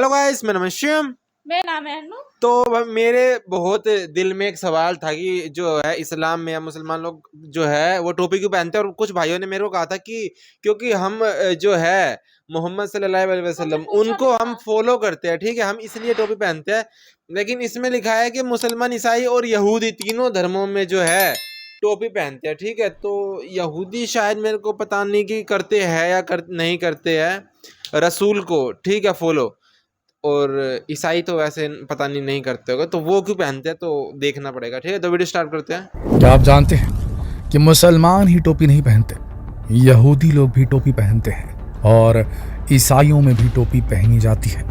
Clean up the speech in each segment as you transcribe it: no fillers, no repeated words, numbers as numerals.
Hello guys, मेरा नाम है शिवम। मेरा नाम है अनु। तो मेरे बहुत दिल में एक सवाल था कि जो है इस्लाम में या मुसलमान लोग जो है वो टोपी क्यों पहनते हैं। और कुछ भाइयों ने मेरे को कहा था कि क्योंकि हम जो है मोहम्मद सल्लल्लाहु अलैहि वसल्लम उनको हम फॉलो करते हैं, ठीक है, हम इसलिए टोपी पहनते हैं। लेकिन इसमें लिखा है कि मुसलमान, ईसाई और यहूदी तीनों धर्मों में जो है टोपी पहनते हैं, ठीक है। तो यहूदी शायद मेरे को पता नहीं कि करते हैं या नहीं करते हैं रसूल को, ठीक है, फॉलो। और ईसाई तो वैसे पता नहीं करते होगा, तो वो क्यों पहनते हैं तो देखना पड़ेगा, ठीक है। तो वीडियो स्टार्ट करते हैं। क्या आप जानते हैं कि मुसलमान ही टोपी नहीं पहनते, यहूदी लोग भी टोपी पहनते हैं और ईसाइयों में भी टोपी पहनी जाती है।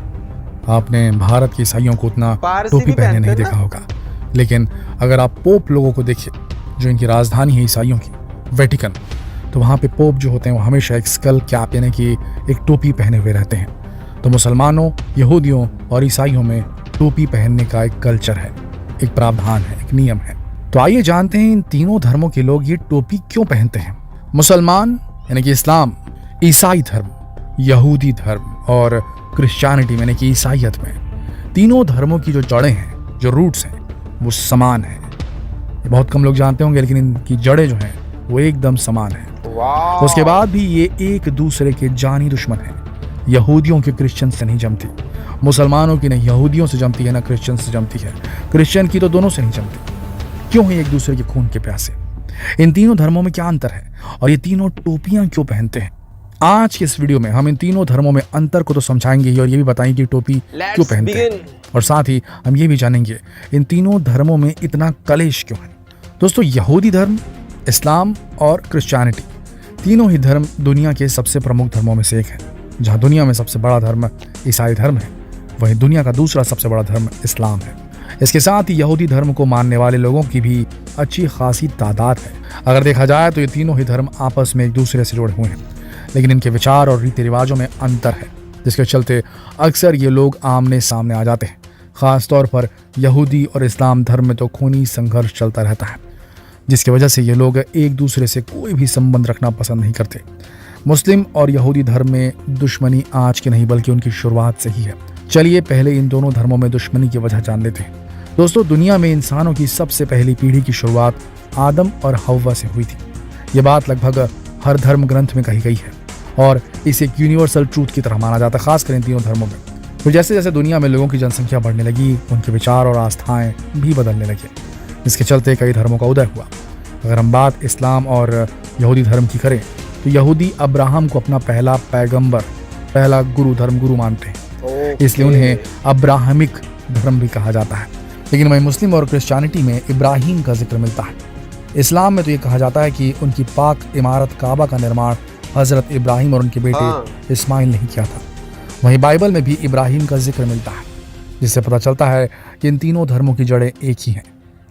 आपने भारत के ईसाइयों को उतना टोपी पहने नहीं देखा होगा, लेकिन अगर आप पोप लोगों को देखिए, जो इनकी राजधानी है ईसाइयों की, वेटिकन, तो वहाँ पे पोप जो होते हैं वो हमेशा एक स्कल कैप यानी कि एक टोपी पहने हुए रहते हैं। तो मुसलमानों, यहूदियों और ईसाइयों में टोपी पहनने का एक कल्चर है, एक प्रावधान है, एक नियम है। तो आइए जानते हैं इन तीनों धर्मों के लोग ये टोपी क्यों पहनते हैं। मुसलमान यानी कि इस्लाम, ईसाई धर्म, यहूदी धर्म और क्रिश्चियनिटी यानी कि ईसाइयत में तीनों धर्मों की जो जड़ें हैं, जो रूट्स हैं, वो समान हैं। ये बहुत कम लोग जानते होंगे, लेकिन इनकी जड़ें जो हैं वो एकदम समान हैं। उसके बाद भी ये एक दूसरे के जानी दुश्मन हैं। यहूदियों की क्रिश्चियन से नहीं जमती, मुसलमानों की न यहूदियों से जमती है न क्रिश्चियन से जमती है, क्रिश्चियन की तो दोनों से नहीं जमती। क्यों है एक दूसरे के खून के प्यासे? इन तीनों धर्मों में क्या अंतर है और ये तीनों टोपियां क्यों पहनते हैं? आज के इस वीडियो में हम इन तीनों धर्मों में अंतर को तो समझाएंगे ही और ये भी बताएंगे कि टोपी क्यों पहनते हैं, और साथ ही हम ये भी जानेंगे इन तीनों धर्मों में इतना कलेश क्यों है। दोस्तों, यहूदी धर्म, इस्लाम और क्रिश्चियनिटी तीनों ही धर्म दुनिया के सबसे प्रमुख धर्मों में से एक है। जहाँ दुनिया में सबसे बड़ा धर्म ईसाई धर्म है, वहीं दुनिया का दूसरा सबसे बड़ा धर्म इस्लाम है। इसके साथ ही यहूदी धर्म को मानने वाले लोगों की भी अच्छी खासी तादाद है। अगर देखा जाए तो ये तीनों ही धर्म आपस में एक दूसरे से जुड़े हुए हैं, लेकिन इनके विचार और रीति रिवाजों में अंतर है, जिसके चलते अक्सर ये लोग आमने सामने आ जाते हैं। खासतौर पर यहूदी और इस्लाम धर्म में तो खूनी संघर्ष चलता रहता है, जिसकी वजह से ये लोग एक दूसरे से कोई भी संबंध रखना पसंद नहीं करते। मुस्लिम और यहूदी धर्म में दुश्मनी आज की नहीं बल्कि उनकी शुरुआत से ही है। चलिए पहले इन दोनों धर्मों में दुश्मनी की वजह जान लेते हैं। दोस्तों, दुनिया में इंसानों की सबसे पहली पीढ़ी की शुरुआत आदम और हव्वा से हुई थी। ये बात लगभग हर धर्म ग्रंथ में कही गई है और इसे एक यूनिवर्सल ट्रूथ की तरह माना जाता है, खासकर इन तीनों धर्मों में। तो जैसे जैसे दुनिया में लोगों की जनसंख्या बढ़ने लगी, उनके विचार और आस्थाएं भी बदलने लगे, जिसके चलते कई धर्मों का उदय हुआ। अगर हम बात इस्लाम और यहूदी धर्म की करें तो यहूदी अब्राहम को अपना पहला पैगंबर, पहला गुरु मानते हैं, इसलिए उन्हें अब्राहमिक धर्म भी कहा जाता है। लेकिन वहीं मुस्लिम और क्रिश्चियनिटी में इब्राहिम का जिक्र मिलता है। इस्लाम में तो ये कहा जाता है कि उनकी पाक इमारत काबा का निर्माण हजरत इब्राहिम और उनके बेटे इस्माइल ने किया था। वहीं बाइबल में भी इब्राहिम का जिक्र मिलता है, जिससे पता चलता है कि इन तीनों धर्मों की जड़ें एक ही हैं।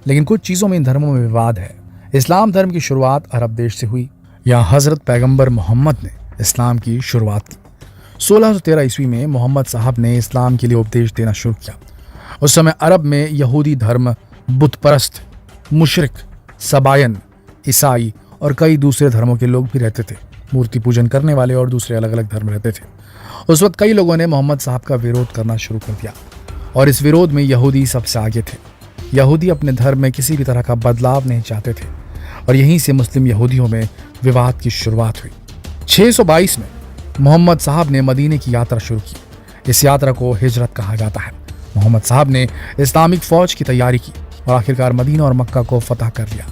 लेकिन कुछ चीज़ों में इन धर्मों में विवाद है। इस्लाम धर्म की शुरुआत अरब देश से हुई। यहाँ हजरत पैगंबर मोहम्मद ने इस्लाम की शुरुआत की। 1613 ईस्वी में मोहम्मद साहब ने इस्लाम के लिए उपदेश देना शुरू किया। उस समय अरब में यहूदी धर्म, बुत परस्त, मुशरिक, सबायन, ईसाई और कई दूसरे धर्मों के लोग भी रहते थे। मूर्ति पूजन करने वाले और दूसरे अलग अलग धर्म रहते थे। उस वक्त कई लोगों ने मोहम्मद साहब का विरोध करना शुरू कर दिया और इस विरोध में यहूदी सबसे आगे थे। यहूदी अपने धर्म में किसी भी तरह का बदलाव नहीं चाहते थे और यहीं से मुस्लिम यहूदियों में विवाद की शुरुआत हुई। 622 में मोहम्मद साहब ने मदीने की यात्रा शुरू की। इस यात्रा को हिजरत कहा जाता है। मोहम्मद साहब ने इस्लामिक फौज की तैयारी की और आखिरकार मदीना और मक्का को फतह कर लिया।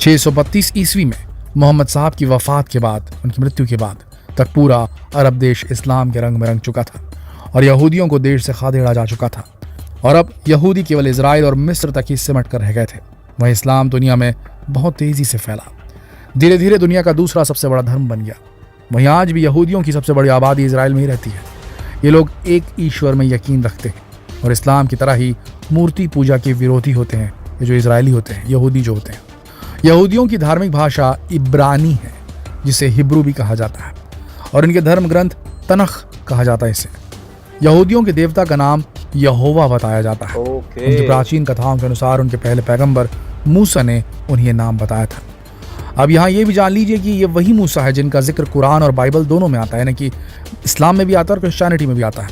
632 ईस्वी में मोहम्मद साहब की वफात के बाद, उनकी मृत्यु के बाद तक पूरा अरब देश इस्लाम के रंग में रंग चुका था और यहूदियों को देश से खदेड़ा जा चुका था और अब यहूदी केवल इजराइल और मिस्र तक ही सिमट कर रह गए थे। वह इस्लाम दुनिया में बहुत तेजी से फैला, धीरे धीरे दुनिया का दूसरा सबसे बड़ा धर्म बन गया। वहीं आज भी यहूदियों की सबसे बड़ी आबादी इजराइल में ही रहती है। ये लोग एक ईश्वर में यकीन रखते हैं और इस्लाम की तरह ही मूर्ति पूजा के विरोधी होते हैं। ये जो इजरायली होते हैं, यहूदी जो होते हैं। यहूदियों की धार्मिक भाषा इब्रानी है, जिसे हिब्रू भी कहा जाता है, और इनके धर्म ग्रंथ तनख कहा जाता है। इसे यहूदियों के देवता का नाम यहोवा बताया जाता है। उनकी प्राचीन कथाओं के अनुसार उनके पहले पैगंबर मूसा ने उन्हें ये नाम बताया था। अब यहाँ ये भी जान लीजिए कि ये वही मूसा है जिनका जिक्र कुरान और बाइबल दोनों में आता है, यानी कि इस्लाम में भी आता है और क्रिश्चियनिटी में भी आता है।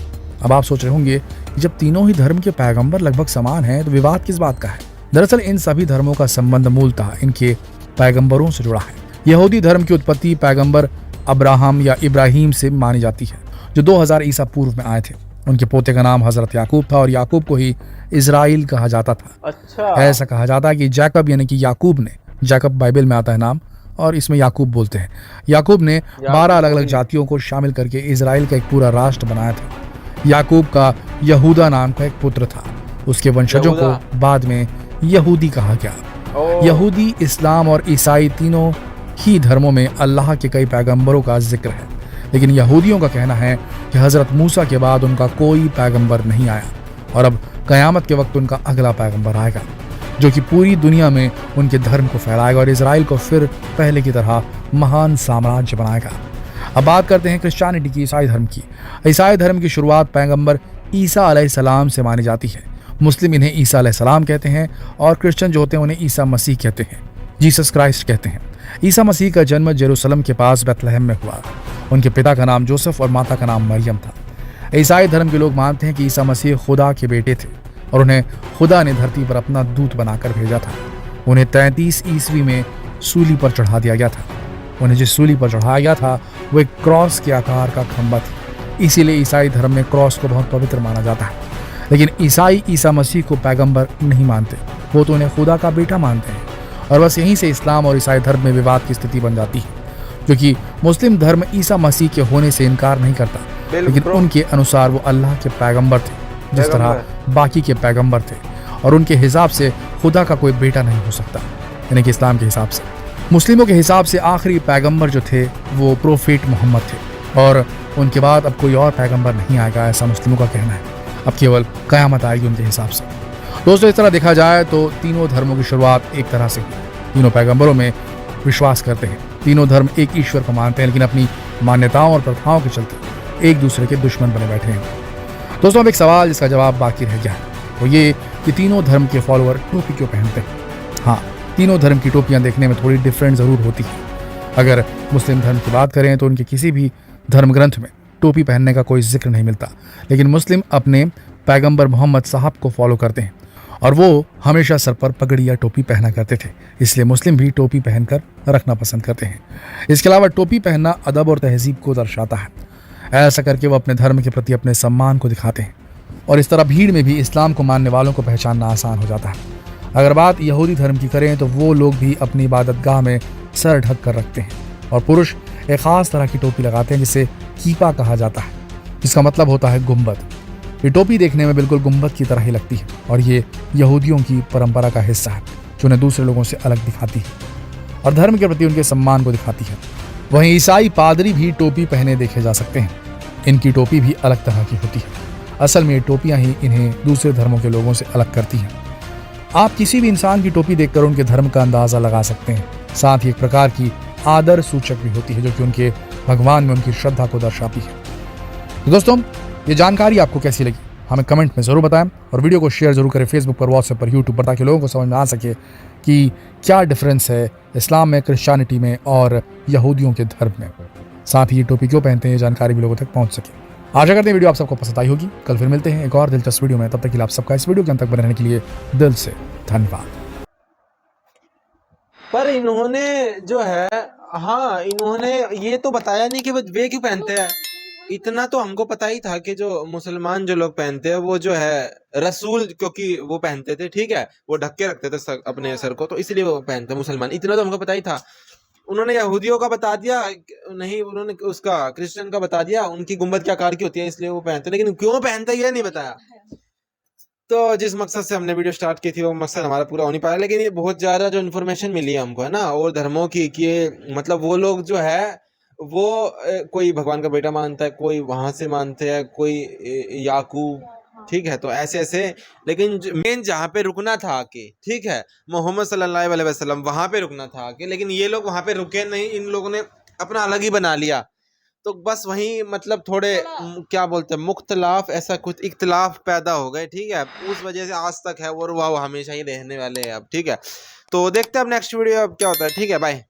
अब आप सोच रहे होंगे कि जब तीनों ही धर्म के पैगंबर लगभग समान हैं तो विवाद किस बात का है। दरअसल इन सभी धर्मों का संबंध मूलतः इनके पैगंबरों से जुड़ा है। यहूदी धर्म की उत्पत्ति पैगंबर अब्राहम या इब्राहिम से मानी जाती है, जो 2000 ईसा पूर्व में आए थे। उनके पोते का नाम हजरत याकूब था और याकूब को ही इजराइल कहा जाता था। अच्छा। ऐसा कहा जाता है कि जैकब यानी कि याकूब ने, जैकब बाइबल में आता है नाम और इसमें याकूब बोलते हैं, याकूब ने 12 अलग अलग जातियों को शामिल करके इजराइल का एक पूरा राष्ट्र बनाया था। याकूब का यहूदा नाम का एक पुत्र था। उसके वंशजों को बाद में यहूदी कहा गया। यहूदी, इस्लाम और ईसाई तीनों ही धर्मों में अल्लाह के कई पैगंबरों का जिक्र है, लेकिन यहूदियों का कहना है कि हजरत मूसा के बाद उनका कोई पैगंबर नहीं आया और अब कयामत के वक्त उनका अगला पैगंबर आएगा, जो कि पूरी दुनिया में उनके धर्म को फैलाएगा और इजराइल को फिर पहले की तरह महान साम्राज्य बनाएगा। अब बात करते हैं क्रिश्चियनिटी की, ईसाई धर्म की। ईसाई धर्म की शुरुआत पैगंबर ईसा अलैहिस्सलाम से मानी जाती है। मुस्लिम इन्हें ईसा अलैहिस्सलाम कहते हैं और क्रिश्चियन जो होते हैं उन्हें ईसा मसीह कहते हैं, जीसस क्राइस्ट कहते हैं। ईसा मसीह का जन्म जेरूसलम के पास बैतलहम में हुआ। उनके पिता का नाम जोसेफ और माता का नाम मरियम था। ईसाई धर्म के लोग मानते हैं कि ईसा मसीह खुदा के बेटे थे और उन्हें खुदा ने धरती पर अपना दूत बनाकर भेजा था। उन्हें 33 ईस्वी में सूली पर चढ़ा दिया गया था। उन्हें जिस सूली पर चढ़ाया गया था वो एक क्रॉस के आकार का खंभा था। इसीलिए ईसाई धर्म में क्रॉस को बहुत पवित्र माना जाता है। लेकिन ईसाई ईसा मसीह को पैगंबर नहीं मानते, वो तो उन्हें खुदा का बेटा मानते हैं। और बस यहीं से इस्लाम और ईसाई धर्म में विवाद की स्थिति बन जाती है, क्योंकि मुस्लिम धर्म ईसा मसीह के होने से इनकार नहीं करता, लेकिन उनके अनुसार वो अल्लाह के पैगंबर थे जिस तरह बाकी के पैगंबर थे, और उनके हिसाब से खुदा का कोई बेटा नहीं हो सकता, यानी कि इस्लाम के हिसाब से। मुस्लिमों के हिसाब से आखिरी पैगंबर जो थे वो प्रोफेट मोहम्मद थे और उनके बाद अब कोई और पैगंबर नहीं आएगा, ऐसा मुस्लिमों का कहना है। अब केवल कयामत आएगी उनके हिसाब से। दोस्तों, इस तरह देखा जाए तो तीनों धर्मों की शुरुआत एक तरह से हुई। तीनों पैगंबरों में विश्वास करते हैं, तीनों धर्म एक ईश्वर को मानते हैं, लेकिन अपनी मान्यताओं और प्रथाओं के चलते एक दूसरे के दुश्मन बने बैठे हैं। दोस्तों, अब एक सवाल जिसका जवाब बाकी रह गया है, वो ये कि तीनों धर्म के फॉलोअर टोपी क्यों पहनते हैं। हाँ, तीनों धर्म की टोपियां देखने में थोड़ी डिफरेंट ज़रूर होती है। अगर मुस्लिम धर्म की बात करें तो उनके किसी भी धर्म ग्रंथ में टोपी पहनने का कोई जिक्र नहीं मिलता, लेकिन मुस्लिम अपने पैगंबर मोहम्मद साहब को फॉलो करते हैं और वो हमेशा सर पर पगड़ी या टोपी पहना करते थे, इसलिए मुस्लिम भी टोपी पहनकर रखना पसंद करते हैं। इसके अलावा टोपी पहनना अदब और तहजीब को दर्शाता है। ऐसा करके वो अपने धर्म के प्रति अपने सम्मान को दिखाते हैं और इस तरह भीड़ में भी इस्लाम को मानने वालों को पहचानना आसान हो जाता है। अगर बात यहूदी धर्म की करें तो वो लोग भी अपनी इबादतगाह में सर ढक कर रखते हैं और पुरुष एक खास तरह की टोपी लगाते हैं जिसे कीपा कहा जाता है, जिसका मतलब होता है गुंबद। ये टोपी देखने में बिल्कुल गुंबद की तरह ही लगती है और ये यहूदियों की परंपरा का हिस्सा है जो उन्हें दूसरे लोगों से अलग दिखाती है और धर्म के प्रति उनके सम्मान को दिखाती है। वहीं ईसाई पादरी भी टोपी पहने देखे जा सकते हैं। इनकी टोपी भी अलग तरह की होती है। असल में ये टोपियां ही इन्हें दूसरे धर्मों के लोगों से अलग करती हैं। आप किसी भी इंसान की टोपी देखकर उनके धर्म का अंदाजा लगा सकते हैं। साथ ही एक प्रकार की आदर सूचक भी होती है जो कि उनके भगवान में उनकी श्रद्धा को दर्शाती है। तो दोस्तों, ये जानकारी आपको कैसी लगी हमें कमेंट में ज़रूर बताएं और वीडियो को शेयर जरूर करें फेसबुक पर, व्हाट्सएप पर, यूट्यूब पर, ताकि लोगों को समझ में आ सके कि क्या डिफरेंस है इस्लाम में, क्रिश्चियनिटी में और यहूदियों के धर्म में। साथ ही ये टोपी क्यों पहनते हैं, ये जानकारी भी लोगों तक पहुंच सके। आशा करते हैं वीडियो आप सबको पसंद आई होगी। कल फिर मिलते हैं एक और दिलचस्प वीडियो में। तब तक के लिए आप सबका इस वीडियो के अंत तक बने रहने के लिए दिल से धन्यवाद। पर इन्होंने जो है, हाँ, इन्होंने ये तो बताया नहीं कि वे क्यों पहनते हैं। इतना तो हमको पता ही था कि जो मुसलमान जो लोग पहनते हैं वो जो है रसूल, क्योंकि वो पहनते थे, ठीक है, वो ढक के रखते थे अपने सर को, तो इसलिए वो पहनते मुसलमान। इतना तो हमको पता ही था। उन्होंने यहूदियों का बता दिया नहीं, उन्होंने उसका क्रिश्चियन का बता दिया, उनकी गुंबद क्या आकार की होती है इसलिए वो पहनते, लेकिन क्यों पहनते ये नहीं बताया। तो जिस मकसद से हमने वीडियो स्टार्ट की थी वो मकसद हमारा पूरा हो नहीं पाया, लेकिन ये बहुत ज्यादा जो इन्फॉर्मेशन मिली है हमको, है ना, और धर्मों की, कि मतलब वो लोग जो है वो कोई भगवान का बेटा मानता है, कोई वहां से मानते हैं, कोई याकूब, ठीक है, तो ऐसे ऐसे। लेकिन मेन जहाँ पे रुकना था आके, ठीक है, मोहम्मद सल्लल्लाहु अलैहि वसल्लम, वहां पे रुकना था आके, लेकिन ये लोग वहां पे रुके नहीं, इन लोगों ने अपना अलग ही बना लिया। तो बस वही मतलब थोड़े क्या बोलते हैं, मुख्तलाफ, ऐसा कुछ इख्तलाफ पैदा हो गए, ठीक है, उस वजह से आज तक है वो हमेशा ही रहने वाले हैं अब, ठीक है। तो देखते हैं अब नेक्स्ट वीडियो अब क्या होता है, ठीक है, बाय।